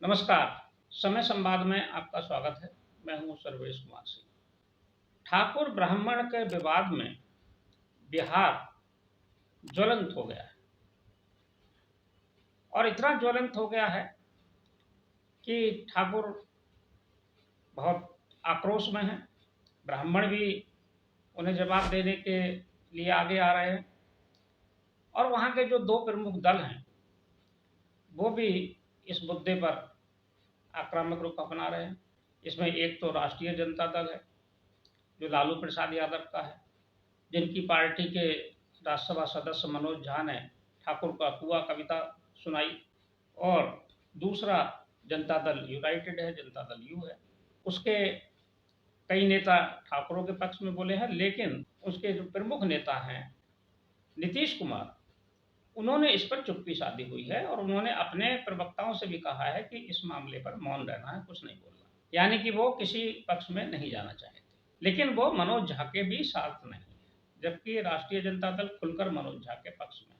नमस्कार। समय संवाद में आपका स्वागत है। मैं हूं सर्वेश कुमार सिंह। ठाकुर ब्राह्मण के विवाद में बिहार ज्वलंत हो गया है और इतना ज्वलंत हो गया है कि ठाकुर बहुत आक्रोश में है। ब्राह्मण भी उन्हें जवाब देने के लिए आगे आ रहे हैं और वहां के जो दो प्रमुख दल हैं वो भी इस मुद्दे पर आक्रामक रुख अपना रहे हैं। इसमें एक तो राष्ट्रीय जनता दल है जो लालू प्रसाद यादव का है, जिनकी पार्टी के राज्यसभा सदस्य मनोज झा ने ठाकुर का कुआ कविता सुनाई। और दूसरा जनता दल यूनाइटेड है, जनता दल यू है। उसके कई नेता ठाकुरों के पक्ष में बोले हैं, लेकिन उसके जो प्रमुख नेता हैं नीतीश कुमार, उन्होंने इस पर चुप्पी साधी हुई है और उन्होंने अपने प्रवक्ताओं से भी कहा है कि इस मामले पर मौन रहना है, कुछ नहीं बोलना। यानी कि वो किसी पक्ष में नहीं जाना चाहते, लेकिन वो मनोज झा के भी साथ नहीं है, जबकि राष्ट्रीय जनता दल खुलकर मनोज झा के पक्ष में।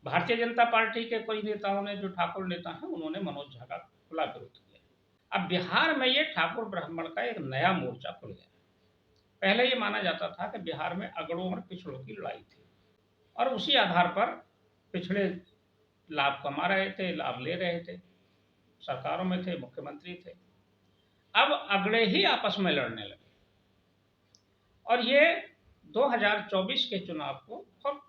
भारतीय जनता पार्टी के कई नेताओं ने, जो ठाकुर नेता हैं, उन्होंने मनोज झा का खुला विरोध किया। अब बिहार में ये ठाकुर ब्राह्मण का एक नया मोर्चा खुल गया। पहले ये माना जाता था कि बिहार में अगड़ों और पिछड़ों की लड़ाई थी और उसी आधार पर पिछड़े लाभ कमा रहे थे, लाभ ले रहे थे, सरकारों में थे, मुख्यमंत्री थे। अब अगड़े ही आपस में लड़ने लगे और ये 2024 के चुनाव को बहुत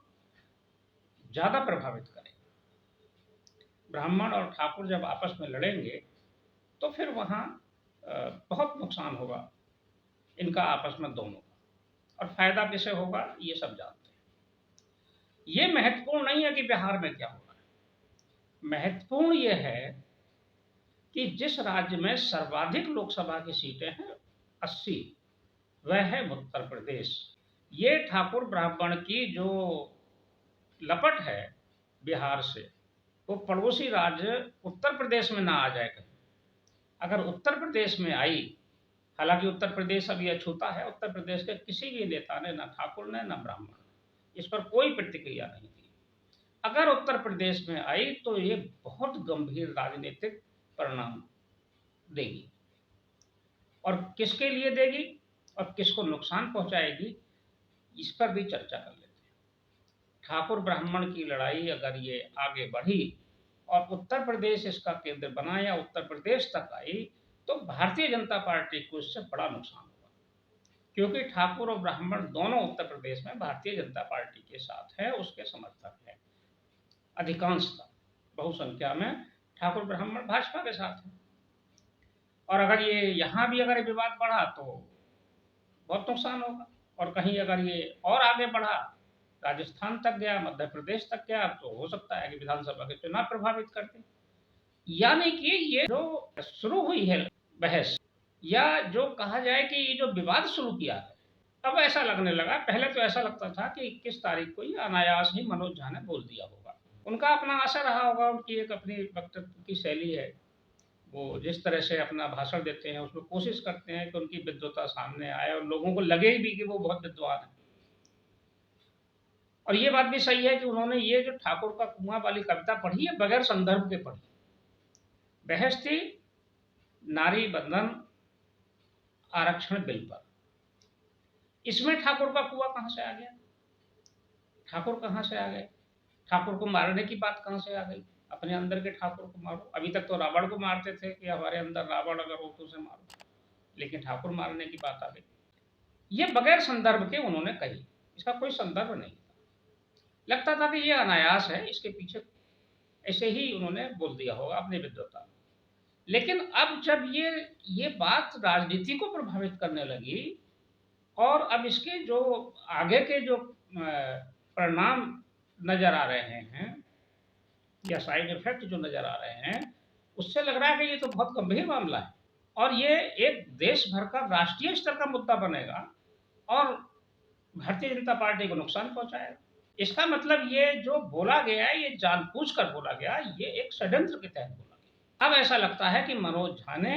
ज्यादा प्रभावित करेगा। ब्राह्मण और ठाकुर जब आपस में लड़ेंगे तो फिर वहां बहुत नुकसान होगा इनका आपस में दोनों का, और फायदा किसे होगा ये सब जानते हैं। ये महत्वपूर्ण नहीं है कि बिहार में क्या होगा, महत्वपूर्ण ये है कि जिस राज्य में सर्वाधिक लोकसभा की सीटें हैं 80, वह है उत्तर प्रदेश। ये ठाकुर ब्राह्मण की जो लपट है बिहार से, वो पड़ोसी राज्य उत्तर प्रदेश में ना आ जाए कहीं। अगर उत्तर प्रदेश में आई, हालांकि उत्तर प्रदेश अब यह छूता है, उत्तर प्रदेश के किसी भी नेता ने, ना ठाकुर ने ना ब्राह्मण, इस पर कोई प्रतिक्रिया नहीं दी। अगर उत्तर प्रदेश में आई तो ये बहुत गंभीर राजनीतिक परिणाम देगी, और किसके लिए देगी और किसको नुकसान पहुंचाएगी इस पर भी चर्चा कर लेते हैं। ठाकुर ब्राह्मण की लड़ाई अगर ये आगे बढ़ी और उत्तर प्रदेश इसका केंद्र बना या उत्तर प्रदेश तक आई तो भारतीय जनता पार्टी को इससे बड़ा नुकसान होगा, क्योंकि ठाकुर और ब्राह्मण दोनों उत्तर प्रदेश में भारतीय जनता पार्टी के साथ है, उसके समर्थक है। अधिकांशतः बहुसंख्या में ठाकुर ब्राह्मण भाजपा के साथ है। और अगर ये यहाँ भी अगर विवाद बढ़ा तो बहुत नुकसान होगा, और कहीं अगर ये और आगे बढ़ा, राजस्थान तक गया, मध्य प्रदेश तक गया, तो हो सकता है कि विधानसभा के चुनाव प्रभावित कर दे। यानी कि ये जो शुरू हुई है बहस, या जो कहा जाए कि ये जो विवाद शुरू किया है, अब ऐसा लगने लगा, पहले तो ऐसा लगता था कि 21 तारीख को ही अनायास ही मनोज झा ने बोल दिया होगा। उनका अपना असर रहा होगा, उनकी एक अपनी वक्तव्य की शैली है, वो जिस तरह से अपना भाषण देते हैं उसमें कोशिश करते हैं कि उनकी विद्वता सामने आए और लोगों को लगे भी कि वो बहुत विद्वान है। और ये बात भी सही है कि उन्होंने ये जो ठाकुर का कुआं वाली कविता पढ़ी है बगैर संदर्भ के पढ़ी। बहस थी नारी बंधन आरक्षण बिल पर, इसमें ठाकुर का कुआं कहां से आ गया, ठाकुर कहां से आ गए, ठाकुर को मारने की बात कहां से आ गई, अपने अंदर के ठाकुर को मारो। अभी तक तो रावण को मारते थे कि हमारे अंदर रावण अगर हो तो उसे मारो, लेकिन ठाकुर मारने की बात आ गई। ये बगैर संदर्भ के उन्होंने कही, इसका कोई संदर्भ नहीं था। लगता था कि ये अनायास है, इसके पीछे ऐसे ही उन्होंने बोल दिया होगा अपनी विद्वता। लेकिन अब जब ये बात राजनीति को प्रभावित करने लगी और अब इसके जो आगे के जो परिणाम नजर आ रहे हैं या साइड इफेक्ट जो नजर आ रहे हैं, उससे लग रहा है कि ये तो बहुत गंभीर मामला है और ये एक देश भर का राष्ट्रीय स्तर का मुद्दा बनेगा और भारतीय जनता पार्टी को नुकसान पहुंचाएगा। इसका मतलब ये जो बोला गया है, ये जानबूझकर बोला गया, ये एक षड्यंत्र के तहत बोला गया। अब ऐसा लगता है कि मनोज झा ने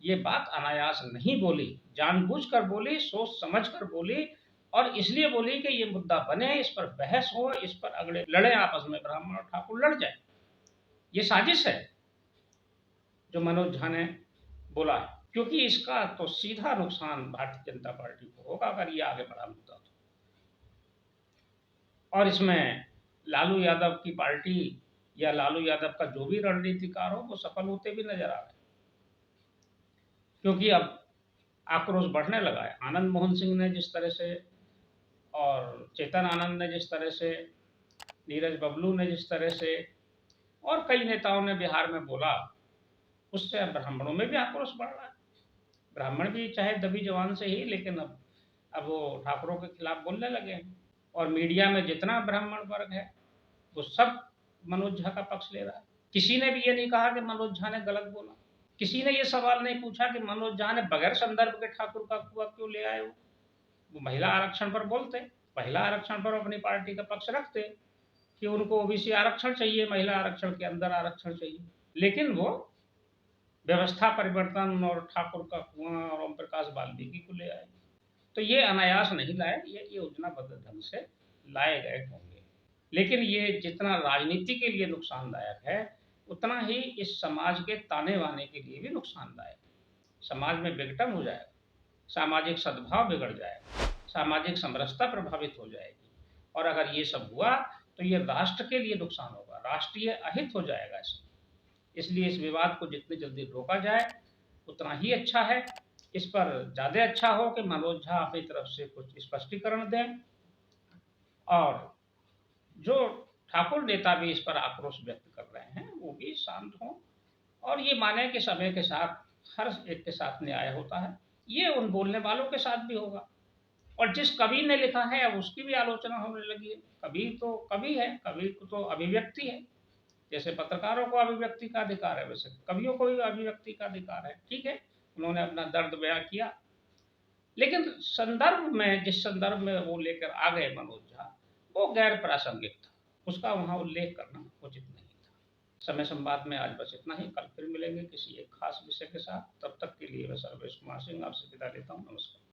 ये बात अनायास नहीं बोली, जानबूझकर बोली, सोच समझकर बोली, और इसलिए बोली कि ये मुद्दा बने, इस पर बहस हो, इस पर अगले लड़े, आपस में ब्राह्मण और ठाकुर लड़ जाए। ये साजिश है। जो मनोज झा ने बोला है, क्योंकि इसका तो सीधा नुकसान भारतीय जनता पार्टी को होगा अगर ये आगे बढ़ा मुद्दा तो। और इसमें लालू यादव की पार्टी या लालू यादव का जो भी रणनीतिकार हो वो सफल होते भी नजर आ रहे हैं, क्योंकि अब आक्रोश बढ़ने लगा है। आनंद मोहन सिंह ने जिस तरह से और चेतन आनंद ने जिस तरह से, नीरज बबलू ने जिस तरह से और कई नेताओं ने बिहार में बोला, उससे अब ब्राह्मणों में भी आक्रोश बढ़ रहा है। ब्राह्मण भी चाहे दबी जवान से ही, लेकिन अब वो ठाकुरों के खिलाफ बोलने लगे हैं। और मीडिया में जितना ब्राह्मण वर्ग है वो सब मनोज झा का पक्ष ले रहा है। किसी ने भी ये नहीं कहा कि मनोज झा ने गलत बोला। किसी ने ये सवाल नहीं पूछा कि मनोज झा ने बगैर संदर्भ के ठाकुर का कुआ क्यों ले आए। वो महिला आरक्षण पर बोलते, महिला आरक्षण पर अपनी पार्टी का पक्ष रखते कि उनको ओबीसी आरक्षण चाहिए, महिला आरक्षण के अंदर आरक्षण चाहिए, लेकिन वो व्यवस्था परिवर्तन और ठाकुर का कुआं और ओम प्रकाश वाल्मीकि को ले आए। तो ये अनायास नहीं लाए, ये योजनाबद्ध ढंग से लाए गए होंगे। लेकिन ये जितना राजनीति के लिए नुकसानदायक है, उतना ही इस समाज के ताने बाने के लिए भी नुकसानदायक है। समाज में विघटन हो जाएगा, सामाजिक सद्भाव बिगड़ जाएगा, सामाजिक समरसता प्रभावित हो जाएगी। और अगर ये सब हुआ तो ये राष्ट्र के लिए नुकसान होगा, राष्ट्रीय अहित हो जाएगा इसमें। इसलिए इस विवाद को जितनी जल्दी रोका जाए उतना ही अच्छा है। इस पर ज़्यादा अच्छा हो कि मनोज झा अपनी तरफ से कुछ स्पष्टीकरण दें और जो ठाकुर नेता भी इस पर आक्रोश व्यक्त कर रहे हैं वो भी शांत हों और ये माने कि समय के साथ हर एक के साथ न्याय होता है। ये उन बोलने वालों के साथ भी होगा। और जिस कवि ने लिखा है अब उसकी भी आलोचना होने लगी है। कवि तो कवि है, कवि को तो अभिव्यक्ति है। जैसे पत्रकारों को अभिव्यक्ति का अधिकार है, वैसे कवियों को भी अभिव्यक्ति का अधिकार है। ठीक है, उन्होंने अपना दर्द बयां किया, लेकिन संदर्भ में, जिस संदर्भ में वो लेकर आ गए मनोज झा, वो गैर प्रासंगिक था। उसका वहां उल्लेख करना उचित नहीं था। समय संवाद में आज बस इतना ही। कल फिर मिलेंगे किसी एक खास विषय के साथ। तब तक के लिए मैं सर्वेश कुमार सिंह आपसे विदा लेता हूँ। नमस्कार।